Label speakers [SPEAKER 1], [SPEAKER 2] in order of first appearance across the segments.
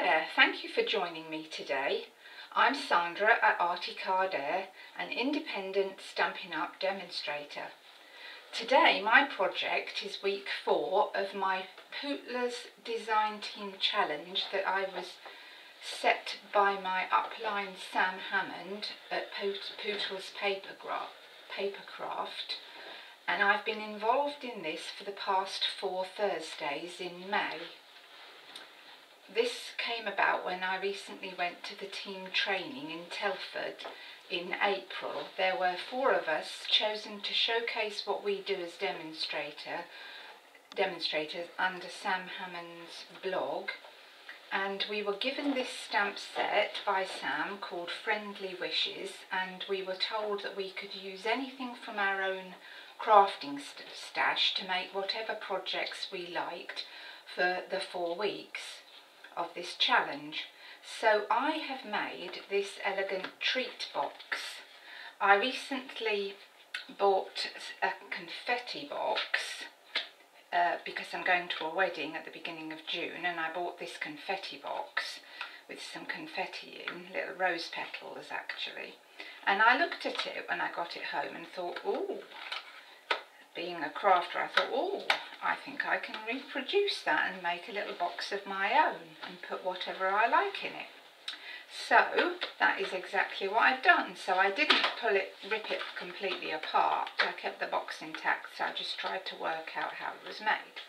[SPEAKER 1] there, thank you for joining me today. I'm Sandra at SandraR, an independent Stampin' Up demonstrator. Today my project is week 4 of my Pootler's Design Team Challenge that I was set by my upline Sam Hammond at Pootler's Papercraft, and I've been involved in this for the past 4 Thursdays in May. This came about when I recently went to the team training in Telford in April. There were 4 of us chosen to showcase what we do as demonstrators under Sam Hammond's blog, and we were given this stamp set by Sam called Friendly Wishes, and we were told that we could use anything from our own crafting stash to make whatever projects we liked for the 4 weeks of this challenge. So I have made this elegant treat box. I recently bought a confetti box because I'm going to a wedding at the beginning of June, and I bought this confetti box with some confetti in, little rose petals actually. And I looked at it when I got it home and thought, ooh, being a crafter, I thought, oh, I think I can reproduce that and make a little box of my own and put whatever I like in it. So that is exactly what I've done. So I didn't rip it completely apart. I kept the box intact, so I just tried to work out how it was made.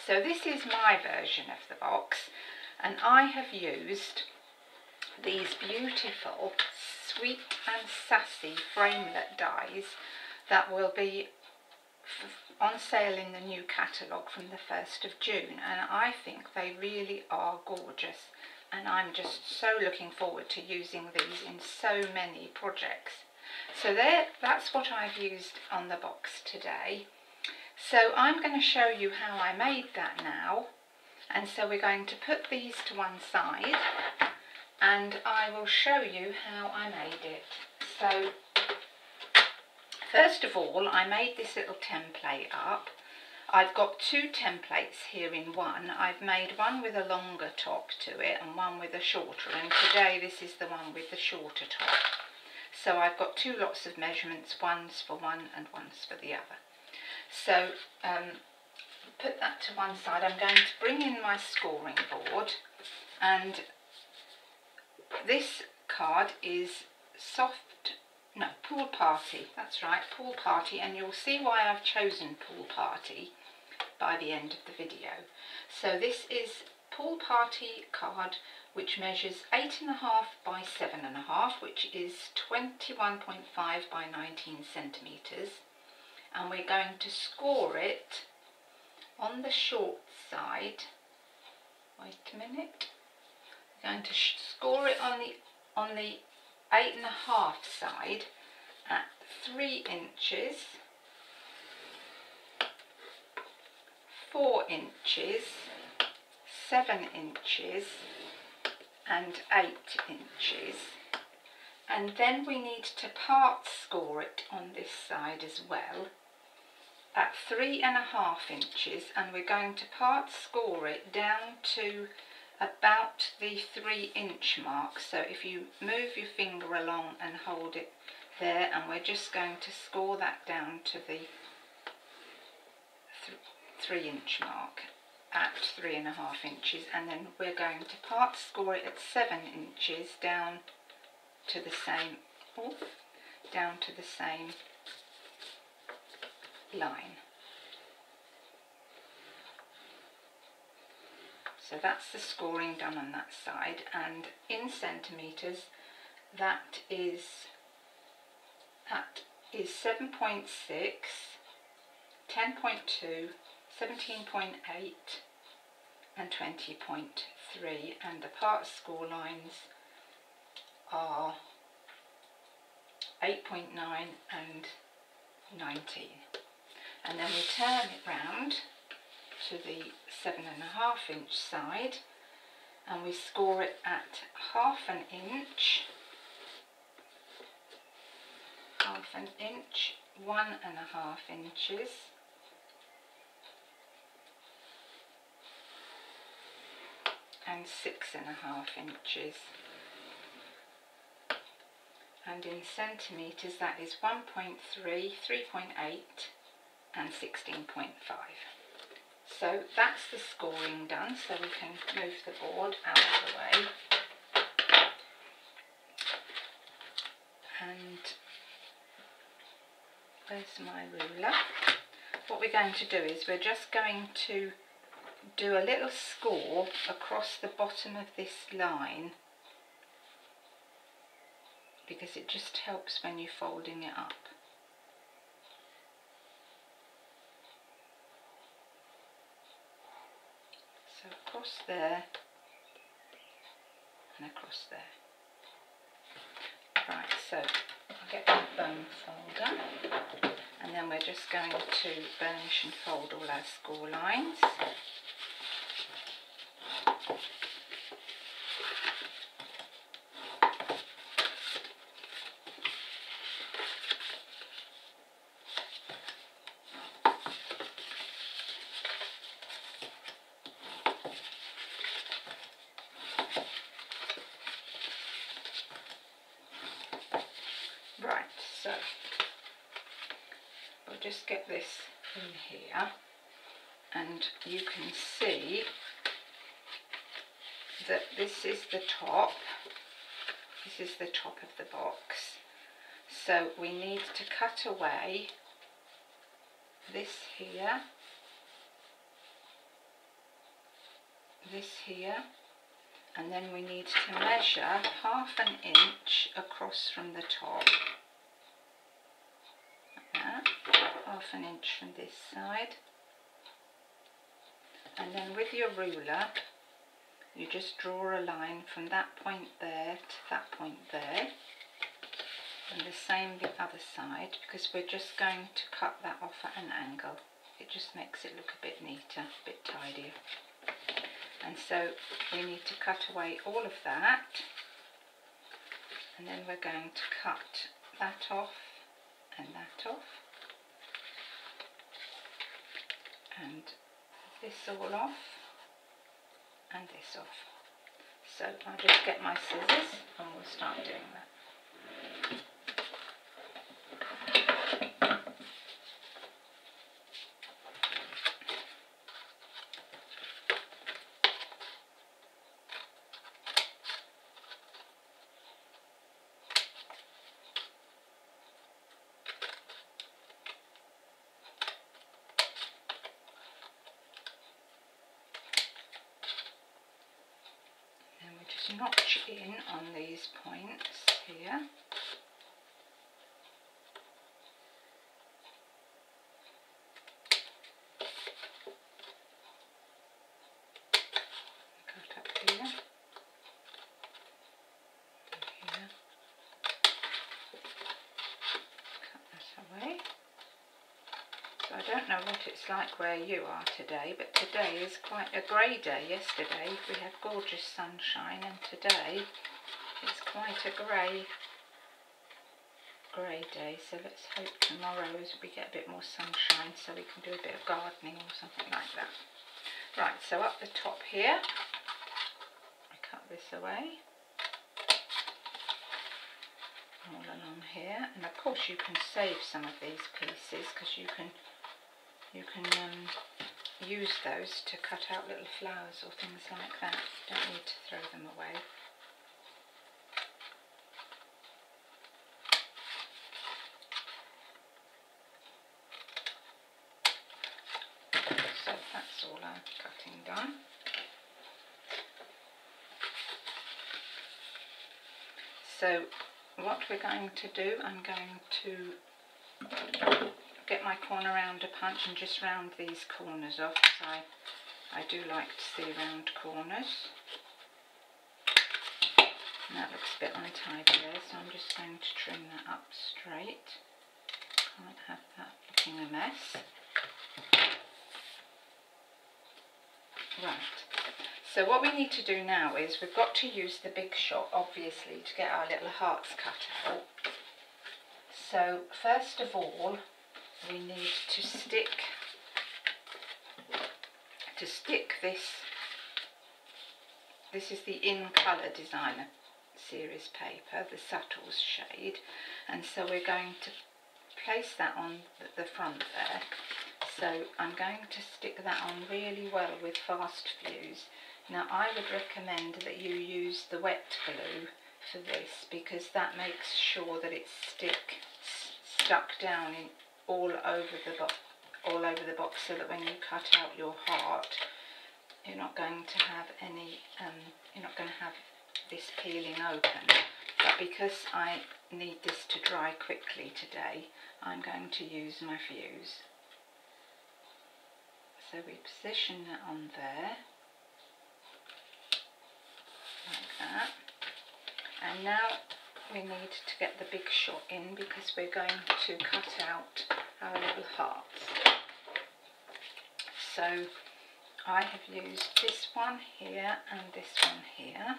[SPEAKER 1] So this is my version of the box, and I have used these beautiful sweet and sassy framelit dies that will be on sale in the new catalogue from the 1st of June, and I think they really are gorgeous, and I'm just so looking forward to using these in so many projects. So that's what I've used on the box today. So I'm going to show you how I made that now, and so we're going to put these to one side and I will show you how I made it. So first of all, I made this little template up. I've got 2 templates here in one. I've made one with a longer top to it and one with a shorter, and today this is the one with the shorter top. So I've got 2 lots of measurements, one's for one and one's for the other. So put that to one side. I'm going to bring in my scoring board, and this card is Pool Party, that's right, Pool Party, and you'll see why I've chosen Pool Party by the end of the video. So this is Pool Party card, which measures 8.5 by 7.5, which is 21.5 by 19 centimetres, and we're going to score it on the short side. Wait a minute. We're going to score it on the 8.5 side at 3 inches, 4 inches, 7 inches and 8 inches, and then we need to part score it on this side as well at 3.5 inches, and we're going to part score it down to about the 3-inch mark. So if you move your finger along and hold it there, and we're just going to score that down to the 3-inch mark at 3.5 inches, and then we're going to part score it at 7 inches down to the same line. So that's the scoring done on that side, and in centimetres that is 7.6, 10.2, 17.8 and 20.3, and the part score lines are 8.9 and 19. And then we turn it round to the 7.5 inch side, and we score it at half an inch, 1.5 inches, and 6.5 inches. And in centimetres that is 1.3, 3.8 and 16.5. So that's the scoring done, so we can move the board out of the way. And where's my ruler? What we're going to do is we're just going to do a little score across the bottom of this line, because it just helps when you're folding it up. So across there and across there. Right, so I'll get my bone folder, and then we're just going to burnish and fold all our score lines. Right, so we'll just get this in here, and you can see that this is the top. This is the top of the box. So we need to cut away this here, this here, and then we need to measure 1/2 inch across from the top. Like that. 1/2 inch from this side. And then with your ruler, you just draw a line from that point there to that point there. And the same the other side, because we're just going to cut that off at an angle. It just makes it look a bit neater, a bit tidier. And so we need to cut away all of that, and then we're going to cut that off and that off, and this all off and this off. So I'll just get my scissors and we'll start doing that. Just notch in on these points here. Cut up here and here. Cut that away. So I don't know what it's like where you are today, but today is quite a grey day. Yesterday we had gorgeous sunshine, and today it's quite a grey day. So let's hope tomorrow we get a bit more sunshine so we can do a bit of gardening or something like that. Right, so up the top here, I cut this away, all along here, and of course you can save some of these pieces because you can use those to cut out little flowers or things like that. You don't need to throw them away. So that's all our cutting done. So what we're going to do, I'm going to get my corner rounder punch and just round these corners off, because I do like to see round corners. And that looks a bit untidy there, so I'm just going to trim that up straight. Can't have that looking a mess. Right, so what we need to do now is we've got to use the big shot, obviously, to get our little hearts cut out. So first of all, we need to stick this this is the In Colour Designer series paper, the Subtles shade, and so we're going to place that on the front there. So I'm going to stick that on really well with fast fuse. Now I would recommend that you use the wet glue for this, because that makes sure that it's stuck down in all over the box, so that when you cut out your heart, you're not going to have any, you're not going to have this peeling open. But because I need this to dry quickly today, I'm going to use my fuse. So we position that on there, like that. And now we need to get the big shot in, because we're going to cut out our little hearts. So I have used this one here and this one here.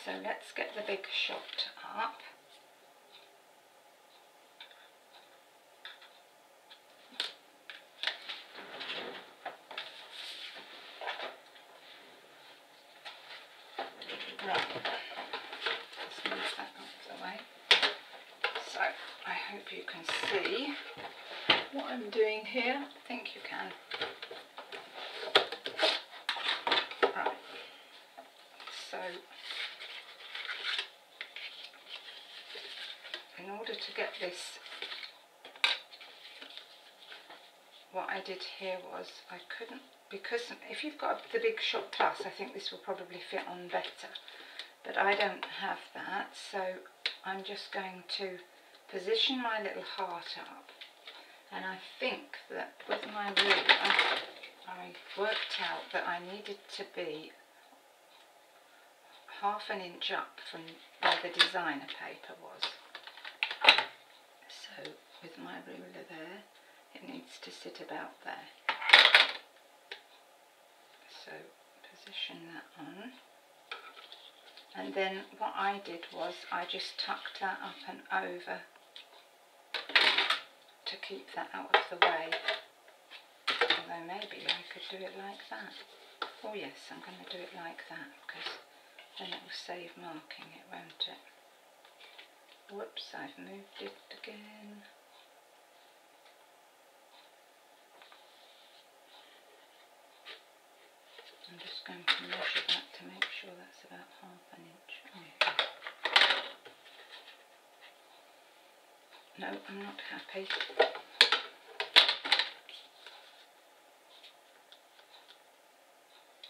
[SPEAKER 1] So let's get the big shot up. Right, let's move that out of the way. So I hope you can see what I'm doing here. I think you can. Right, so in order to get this, what I did here was I couldn't, because if you've got the Big Shot Plus, I think this will probably fit on better, but I don't have that, so I'm just going to position my little heart up, and I think that with my ruler I worked out that I needed to be ½ inch up from where the designer paper was. So with my ruler there, it needs to sit about there. So position that on, and then what I did was I just tucked that up and over to keep that out of the way. Although maybe I could do it like that. Oh yes, I'm going to do it like that, because then it will save marking it, won't it? Whoops, I've moved it again. I'm just going to measure that to make sure that's about ½ inch. Oh, yeah. No, I'm not happy.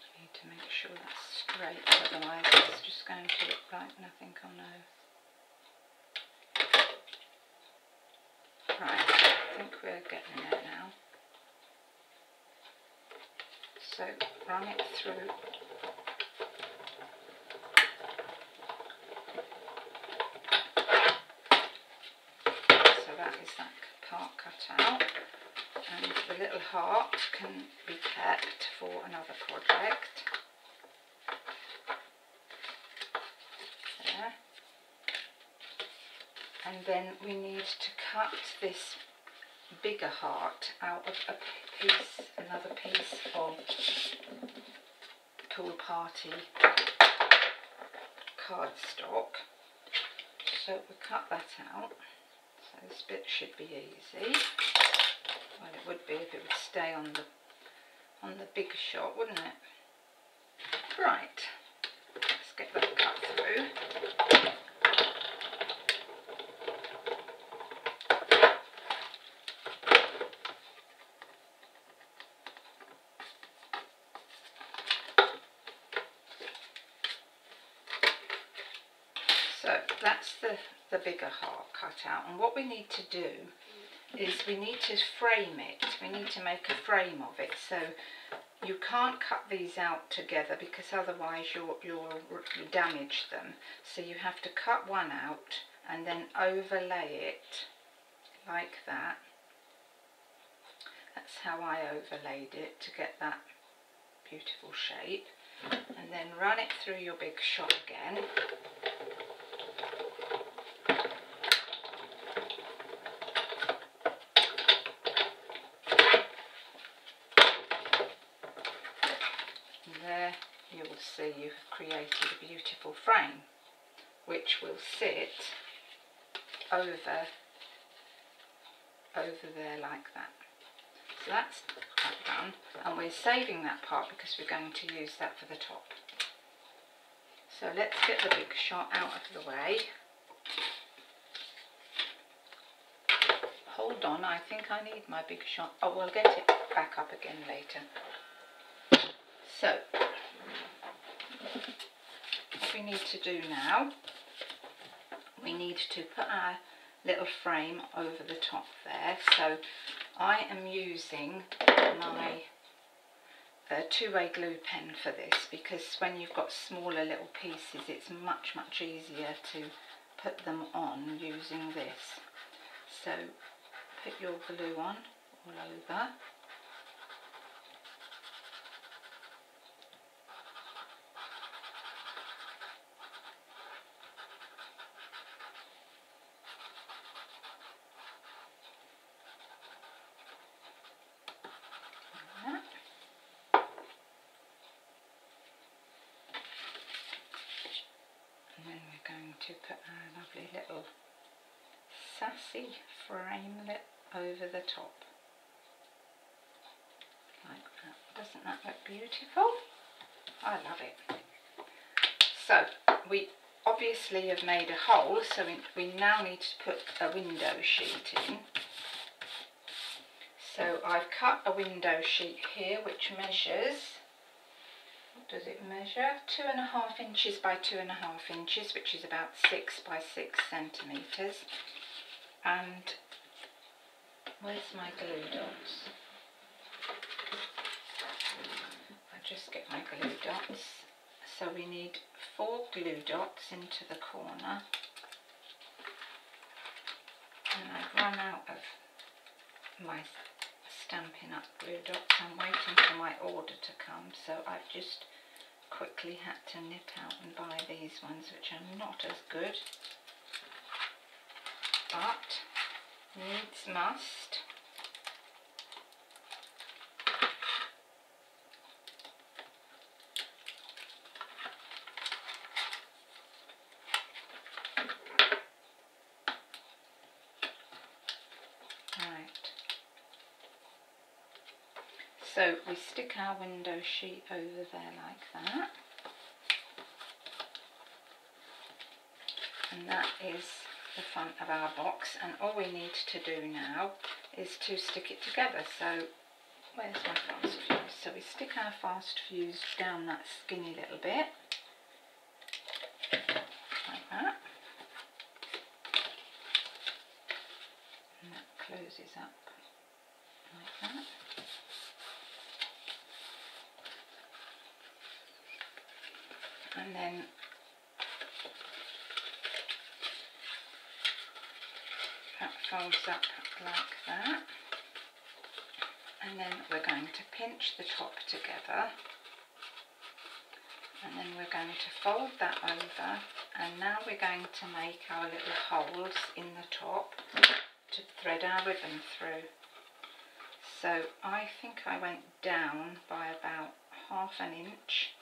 [SPEAKER 1] I need to make sure that's straight, otherwise it's just going to look like nothing on earth. Right, I think we're getting there now. So run it through. So that is that part cut out, and the little heart can be kept for another project. There. And then we need to cut this bigger heart out of another piece of Pool Party cardstock. So we cut that out. So this bit should be easy. Well, it would be if it would stay on the big shot, wouldn't it? Right, let's get that cut through. So that's the bigger heart cut out, and what we need to do is we need to frame it. We need to make a frame of it, so you can't cut these out together because otherwise you'll damage them. So you have to cut one out and then overlay it like that. That's how I overlaid it to get that beautiful shape, and then run it through your big shot again. there you will see you have created a beautiful frame which will sit over there like that. So that's done, and we're saving that part because we're going to use that for the top. So let's get the big shot out of the way. Hold on, I think I need my big shot. Oh, we'll get it back up again later. So, what we need to do now, we need to put our little frame over the top there. So I am using my two-way glue pen for this, because when you've got smaller little pieces it's much easier to put them on using this. So put your glue on all over. And then we're going to put our lovely little sassy framelit over the top, like that. Doesn't that look beautiful? I love it. So we obviously have made a hole, so we now need to put a window sheet in. So I've cut a window sheet here which measures, what does it measure? 2.5 inches by 2.5 inches, which is about 6 by 6 centimetres. And where's my glue dots? I'll just get my glue dots. So we need 4 glue dots into the corner. And I've run out of my Stampin' Up glue dots. I'm waiting for my order to come, so I've just quickly had to nip out and buy these ones, which are not as good, but needs must. So we stick our window sheet over there like that, and that is the front of our box, and all we need to do now is to stick it together. So where's my fast fuse? So we stick our fast fuse down that skinny little bit, like that, and that closes up like that. And then that folds up like that, and then we're going to pinch the top together, and then we're going to fold that over, and now we're going to make our little holes in the top to thread our ribbon through. So I think I went down by about 1/2 inch.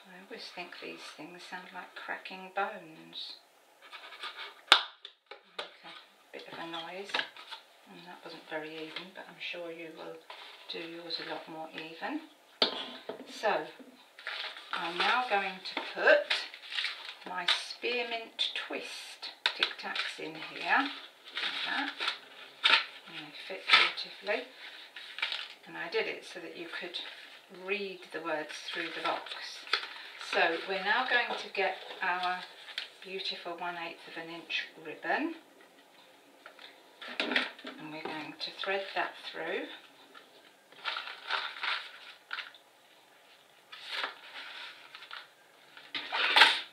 [SPEAKER 1] I always think these things sound like cracking bones. Okay, bit of a noise, and that wasn't very even, but I'm sure you will do yours a lot more even. So I'm now going to put my spearmint twist Tic Tacs in here, like that, and they fit beautifully. And I did it so that you could read the words through the box. So we're now going to get our beautiful 1/8 inch ribbon, and we're going to thread that through.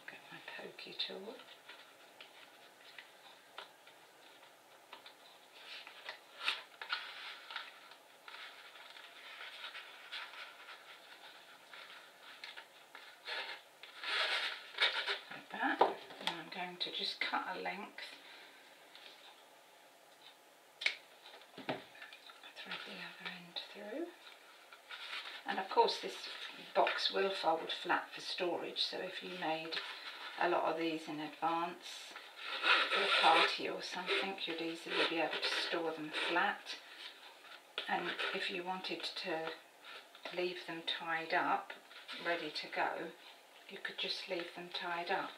[SPEAKER 1] Get my pokey tool. To just cut a length, thread the other end through, And of course this box will fold flat for storage, so if you made a lot of these in advance for a party or something, you'd easily be able to store them flat. And if you wanted to leave them tied up, ready to go, you could just leave them tied up.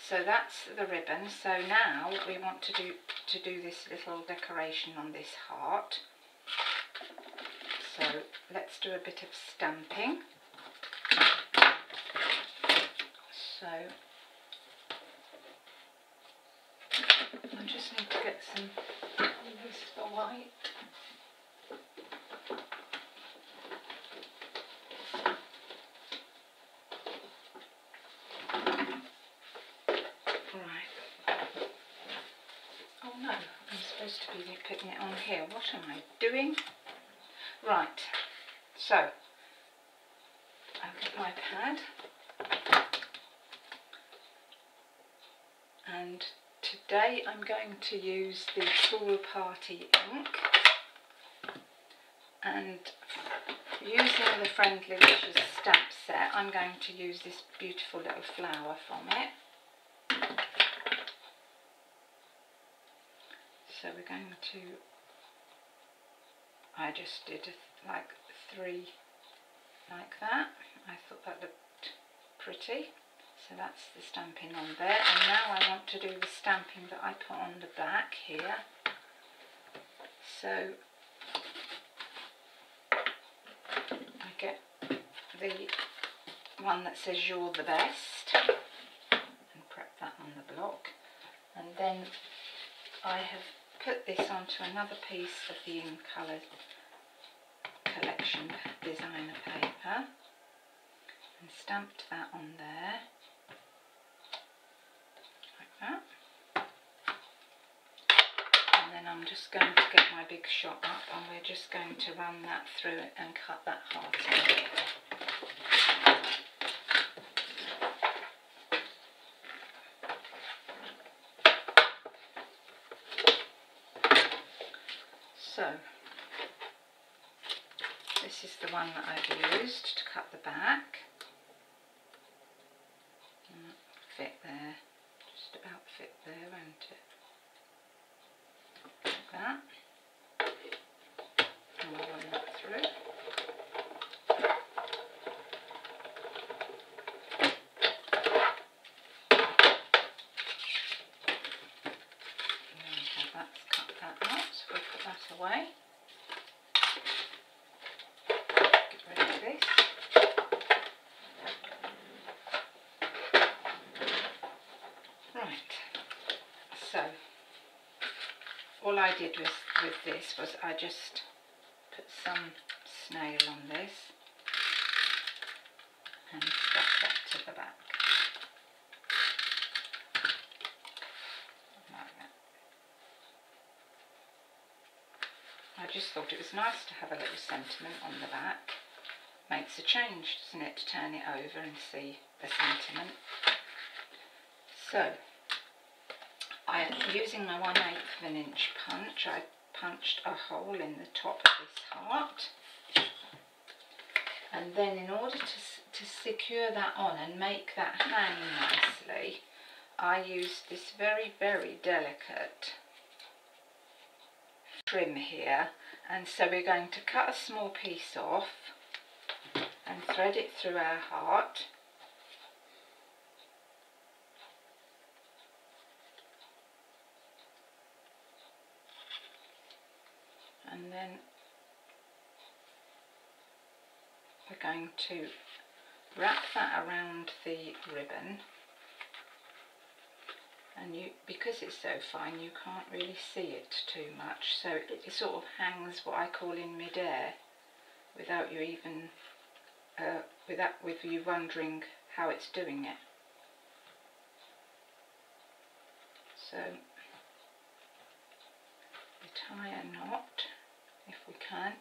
[SPEAKER 1] So that's the ribbon. So now we want to do this little decoration on this heart. So let's do a bit of stamping. So I just need to get some whisper white. Supposed to be putting it on here. What am I doing? Right, so I've got my pad, and today I'm going to use the Pool Party ink, and using the Friendly Wishes stamp set, I'm going to use this beautiful little flower from it. So we're going to, I just did like 3 like that. I thought that looked pretty. So that's the stamping on there. And now I want to do the stamping that I put on the back here. So I get the one that says "You're the best" and prep that on the block. And then I have put this onto another piece of the In Colour collection designer paper and stamped that on there like that. And then I'm just going to get my big shot up, and we're just going to run that through it and cut that heart in. So this is the one that I've used to cut the back. Fit there, just about fit there, won't it? Like that. And we'll run that through. That's cut that out, so we'll put that away. Get rid of this. Right, so all I did with this was I just put some snail on this and stuck that to the back. I just thought it was nice to have a little sentiment on the back. Makes a change, doesn't it, to turn it over and see the sentiment. So, using my 1/8 of an inch punch, I punched a hole in the top of this heart. And then in order to secure that on and make that hang nicely, I used this very, very delicate trim here, and so we're going to cut a small piece off and thread it through our heart. And then we're going to wrap that around the ribbon, and because it's so fine you can't really see it too much, so it sort of hangs what I call in mid-air without you even with you wondering how it's doing it. So we tie a knot if we can.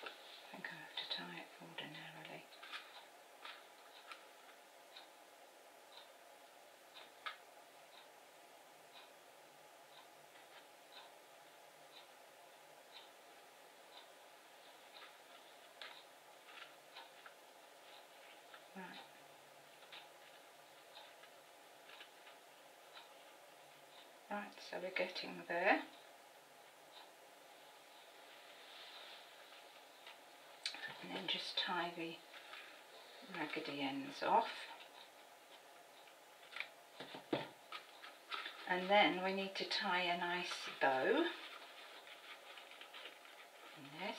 [SPEAKER 1] I think I have to tie it ordinarily. Right, so we're getting there. And then just tie the raggedy ends off. And then we need to tie a nice bow in this.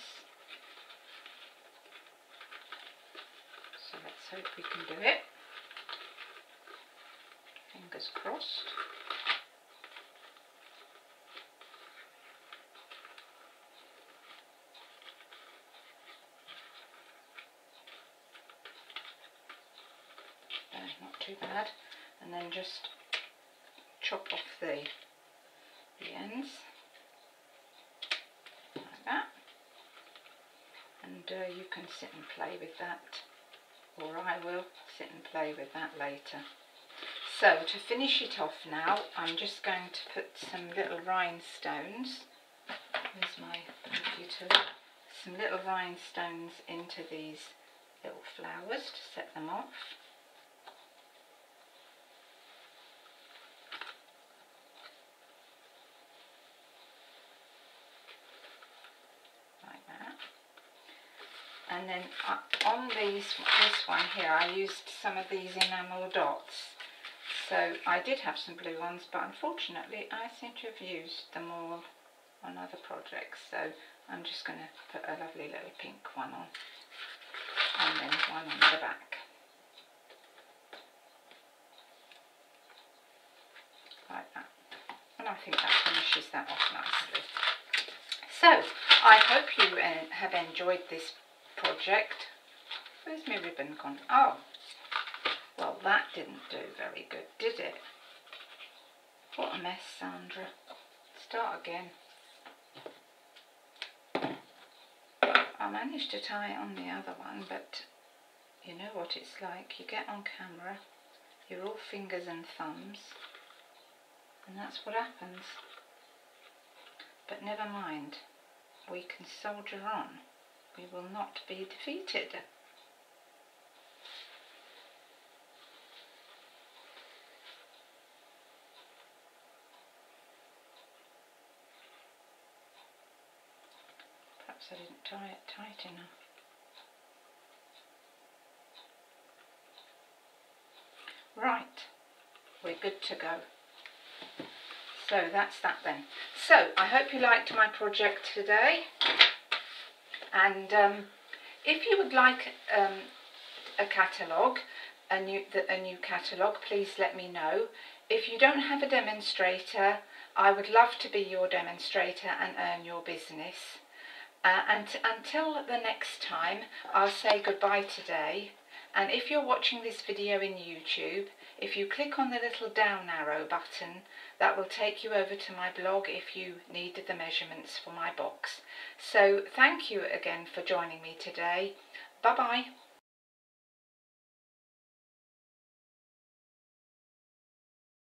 [SPEAKER 1] So let's hope we can do it. Fingers crossed. Not too bad. And then just chop off the ends like that, and you can sit and play with that, or I will sit and play with that later. So to finish it off now, I'm just going to put some little rhinestones, there's my computer, some little rhinestones into these little flowers to set them off. And then on this one here, I used some of these enamel dots. So I did have some blue ones, but unfortunately I seem to have used them all on other projects. So I'm just going to put a lovely little pink one on, and then one on the back. Like that. And I think that finishes that off nicely. So I hope you have enjoyed this project. Where's my ribbon gone? Oh, well, that didn't do very good, did it? What a mess, Sandra. Start again. I managed to tie it on the other one, but you know what it's like. You get on camera, you're all fingers and thumbs, and that's what happens. But never mind, we can soldier on. We will not be defeated. Perhaps I didn't tie it tight enough. Right, we're good to go. So that's that then. So I hope you liked my project today. And if you would like a catalogue, a new catalogue, please let me know. If you don't have a demonstrator, I would love to be your demonstrator and earn your business. And until the next time, I'll say goodbye today. And if you're watching this video in YouTube, if you click on the little down arrow button, that will take you over to my blog if you need the measurements for my box. So thank you again for joining me today. Bye bye.